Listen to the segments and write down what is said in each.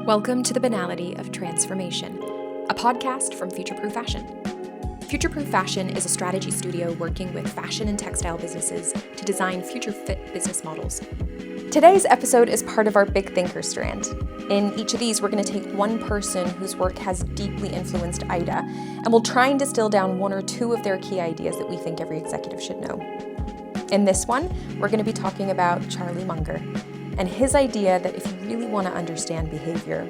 Welcome to the Banality of Transformation, a podcast from Future-Proof Fashion. Future-Proof Fashion is a strategy studio working with fashion and textile businesses to design future-fit business models. Today's episode is part of our Big Thinker strand. In each of these, we're going to take one person whose work has deeply influenced IDA, and we'll try and distill down one or two of their key ideas that we think every executive should know. In this one, we're going to be talking about Charlie Munger and his idea that if you really want to understand behavior,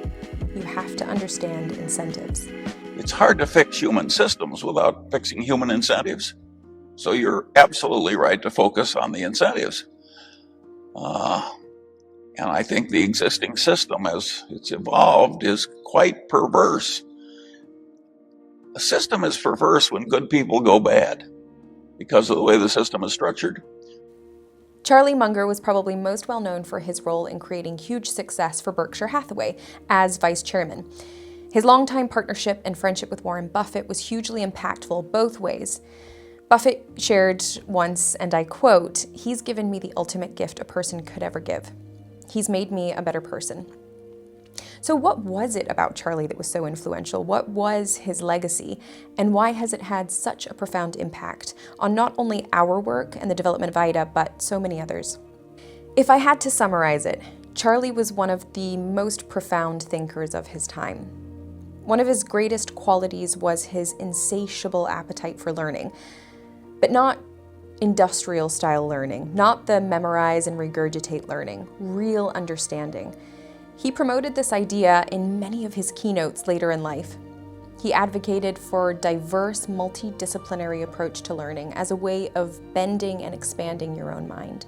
you have to understand incentives. It's hard to fix human systems without fixing human incentives. So you're absolutely right to focus on the incentives. And I think the existing system, as it's evolved, is quite perverse. A system is perverse when good people go bad because of the way the system is structured. Charlie Munger was probably most well known for his role in creating huge success for Berkshire Hathaway as vice chairman. His longtime partnership and friendship with Warren Buffett was hugely impactful both ways. Buffett shared once, and I quote, "He's given me the ultimate gift a person could ever give. He's made me a better person." So what was it about Charlie that was so influential? What was his legacy? And why has it had such a profound impact on not only our work and the development of IDA, but so many others? If I had to summarize it, Charlie was one of the most profound thinkers of his time. One of his greatest qualities was his insatiable appetite for learning, but not industrial style learning, not the memorize and regurgitate learning, real understanding. He promoted this idea in many of his keynotes later in life. He advocated for a diverse, multidisciplinary approach to learning as a way of bending and expanding your own mind.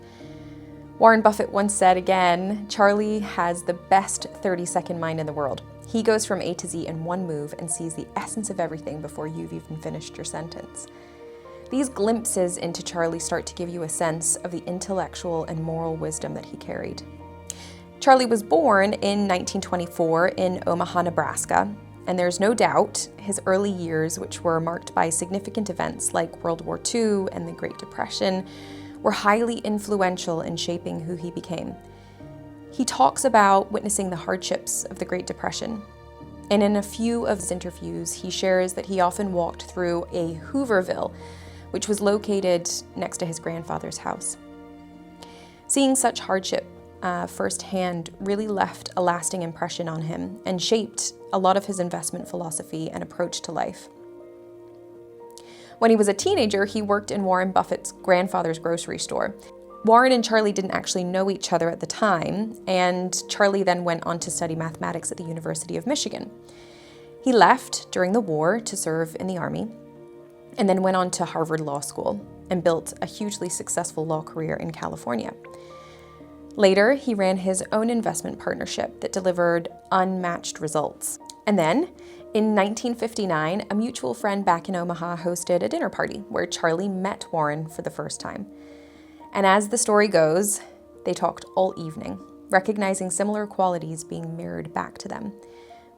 Warren Buffett once said again, "Charlie has the best 30-second mind in the world. He goes from A to Z in one move and sees the essence of everything before you've even finished your sentence." These glimpses into Charlie start to give you a sense of the intellectual and moral wisdom that he carried. Charlie was born in 1924 in Omaha, Nebraska, and there's no doubt his early years, which were marked by significant events like World War II and the Great Depression, were highly influential in shaping who he became. He talks about witnessing the hardships of the Great Depression, and in a few of his interviews, he shares that he often walked through a Hooverville, which was located next to his grandfather's house. Seeing such hardship firsthand really left a lasting impression on him and shaped a lot of his investment philosophy and approach to life. When he was a teenager, he worked in Warren Buffett's grandfather's grocery store. Warren and Charlie didn't actually know each other at the time, and Charlie then went on to study mathematics at the University of Michigan. He left during the war to serve in the Army, and then went on to Harvard Law School and built a hugely successful law career in California. Later, he ran his own investment partnership that delivered unmatched results. And then, in 1959, a mutual friend back in Omaha hosted a dinner party where Charlie met Warren for the first time. And as the story goes, they talked all evening, recognizing similar qualities being mirrored back to them.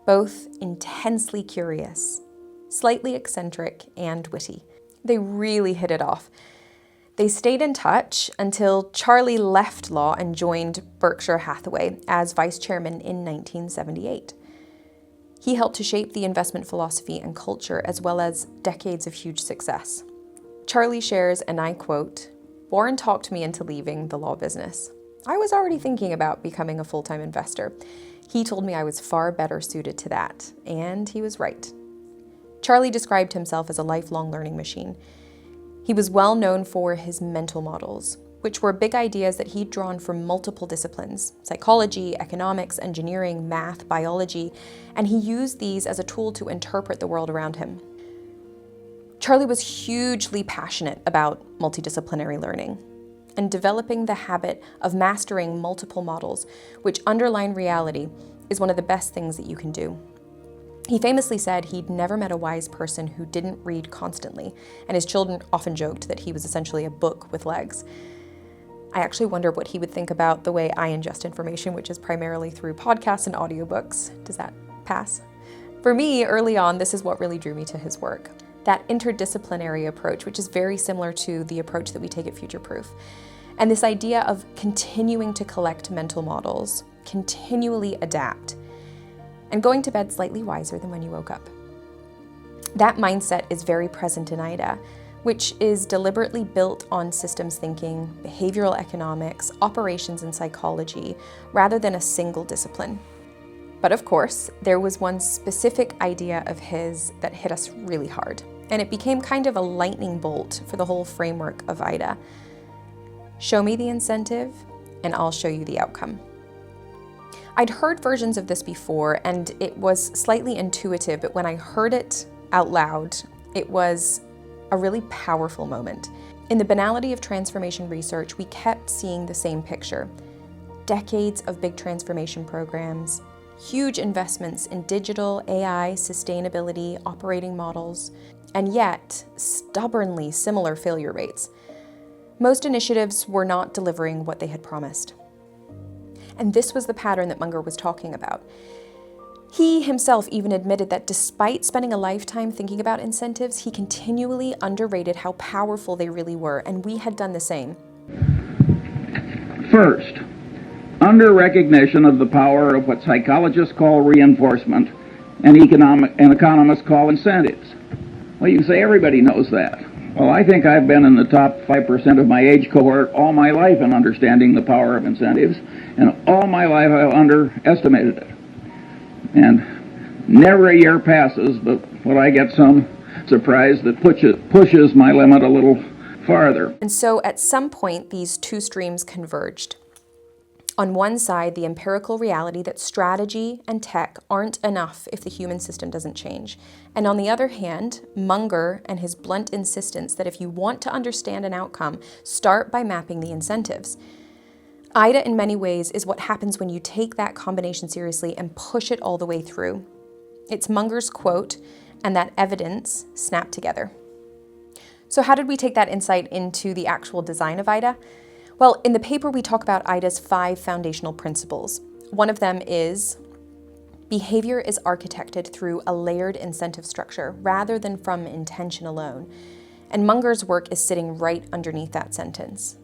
Both intensely curious, slightly eccentric, and witty. They really hit it off. They stayed in touch until Charlie left law and joined Berkshire Hathaway as vice chairman in 1978. He helped to shape the investment philosophy and culture as well as decades of huge success. Charlie shares, and I quote, "Warren talked me into leaving the law business. I was already thinking about becoming a full-time investor. He told me I was far better suited to that, and he was right." Charlie described himself as a lifelong learning machine. He was well known for his mental models, which were big ideas that he'd drawn from multiple disciplines: psychology, economics, engineering, math, biology, and he used these as a tool to interpret the world around him. Charlie was hugely passionate about multidisciplinary learning and developing the habit of mastering multiple models, which underline reality, is one of the best things that you can do. He famously said he'd never met a wise person who didn't read constantly, and his children often joked that he was essentially a book with legs. I actually wonder what he would think about the way I ingest information, which is primarily through podcasts and audiobooks. Does that pass? For me, early on, this is what really drew me to his work. That interdisciplinary approach, which is very similar to the approach that we take at Future-Proof. And this idea of continuing to collect mental models, continually adapt, and going to bed slightly wiser than when you woke up. That mindset is very present in IDA, which is deliberately built on systems thinking, behavioral economics, operations, and psychology, rather than a single discipline. But of course, there was one specific idea of his that hit us really hard, and it became kind of a lightning bolt for the whole framework of IDA. Show me the incentive, and I'll show you the outcome. I'd heard versions of this before, and it was slightly intuitive, but when I heard it out loud, it was a really powerful moment. In the banality of transformation research, we kept seeing the same picture. Decades of big transformation programs, huge investments in digital, AI, sustainability, operating models, and yet stubbornly similar failure rates. Most initiatives were not delivering what they had promised. And this was the pattern that Munger was talking about. He himself even admitted that despite spending a lifetime thinking about incentives, he continually underrated how powerful they really were, and we had done the same. First, under recognition of the power of what psychologists call reinforcement and economists call incentives. Well, you can say everybody knows that. Well, I think I've been in the top 5% of my age cohort all my life in understanding the power of incentives, and all my life I've underestimated it. And never a year passes but when I get some surprise that pushes my limit a little farther. And so at some point, these two streams converged. On one side, the empirical reality that strategy and tech aren't enough if the human system doesn't change. And on the other hand, Munger and his blunt insistence that if you want to understand an outcome, start by mapping the incentives. IDA, in many ways, is what happens when you take that combination seriously and push it all the way through. It's Munger's quote, and that evidence snapped together. So how did we take that insight into the actual design of IDA? Well, in the paper, we talk about IDA's 5 foundational principles. One of them is behavior is architected through a layered incentive structure rather than from intention alone. And Munger's work is sitting right underneath that sentence.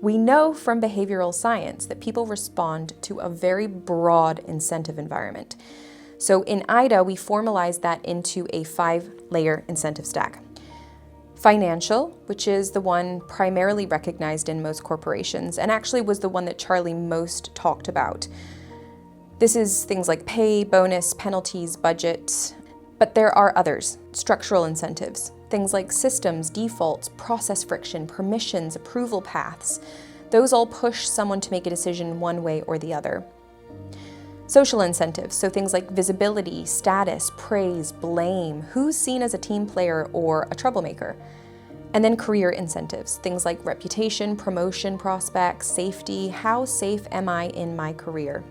We know from behavioral science that people respond to a very broad incentive environment. So in IDA, we formalize that into a 5-layer incentive stack. Financial, which is the one primarily recognized in most corporations, and actually was the one that Charlie most talked about. This is things like pay, bonus, penalties, budget, but there are others, structural incentives, things like systems, defaults, process friction, permissions, approval paths. Those all push someone to make a decision one way or the other. Social incentives, so things like visibility, status, praise, blame, who's seen as a team player or a troublemaker. And then career incentives, things like reputation, promotion prospects, safety, how safe am I in my career?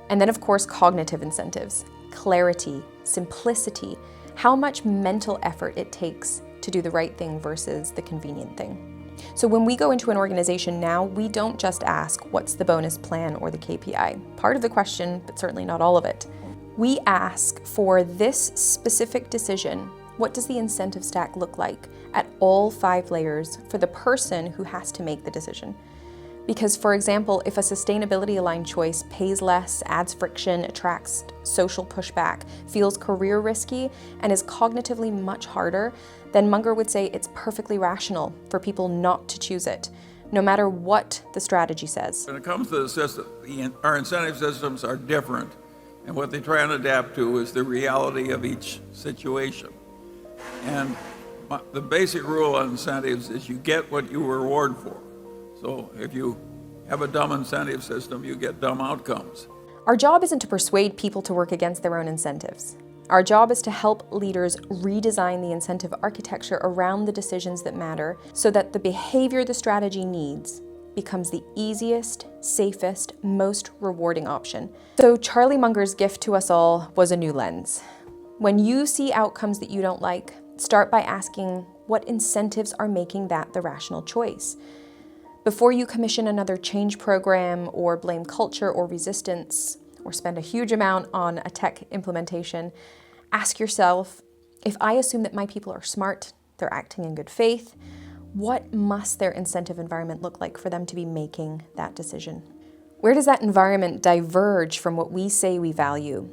And then of course, cognitive incentives, clarity, simplicity, how much mental effort it takes to do the right thing versus the convenient thing. So when we go into an organization now, we don't just ask, what's the bonus plan or the KPI? Part of the question, but certainly not all of it. We ask for this specific decision, what does the incentive stack look like at all 5 layers for the person who has to make the decision? Because, for example, if a sustainability-aligned choice pays less, adds friction, attracts social pushback, feels career risky, and is cognitively much harder, then Munger would say it's perfectly rational for people not to choose it, no matter what the strategy says. When it comes to the system, our incentive systems are different, and what they try and adapt to is the reality of each situation. And the basic rule on incentives is you get what you reward for. So if you have a dumb incentive system, you get dumb outcomes. Our job isn't to persuade people to work against their own incentives. Our job is to help leaders redesign the incentive architecture around the decisions that matter so that the behavior the strategy needs becomes the easiest, safest, most rewarding option. So Charlie Munger's gift to us all was a new lens. When you see outcomes that you don't like, start by asking what incentives are making that the rational choice. Before you commission another change program or blame culture or resistance or spend a huge amount on a tech implementation, ask yourself, if I assume that my people are smart, they're acting in good faith, what must their incentive environment look like for them to be making that decision? Where does that environment diverge from what we say we value?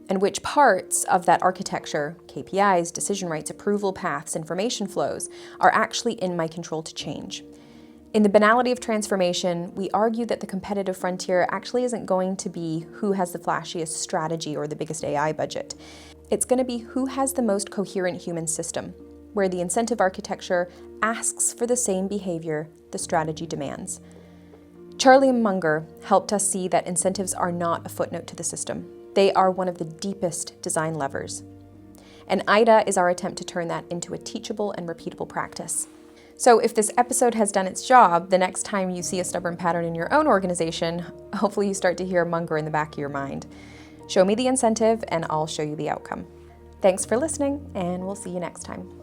and which parts of that architecture, KPIs, decision rights, approval paths, information flows, are actually in my control to change. In the Banality of Transformation, we argue that the competitive frontier actually isn't going to be who has the flashiest strategy or the biggest AI budget. It's going to be who has the most coherent human system, where the incentive architecture asks for the same behavior the strategy demands. Charlie Munger helped us see that incentives are not a footnote to the system. They are one of the deepest design levers. And IDA is our attempt to turn that into a teachable and repeatable practice. So if this episode has done its job, the next time you see a stubborn pattern in your own organization, hopefully you start to hear Munger in the back of your mind. Show me the incentive and I'll show you the outcome. Thanks for listening, and we'll see you next time.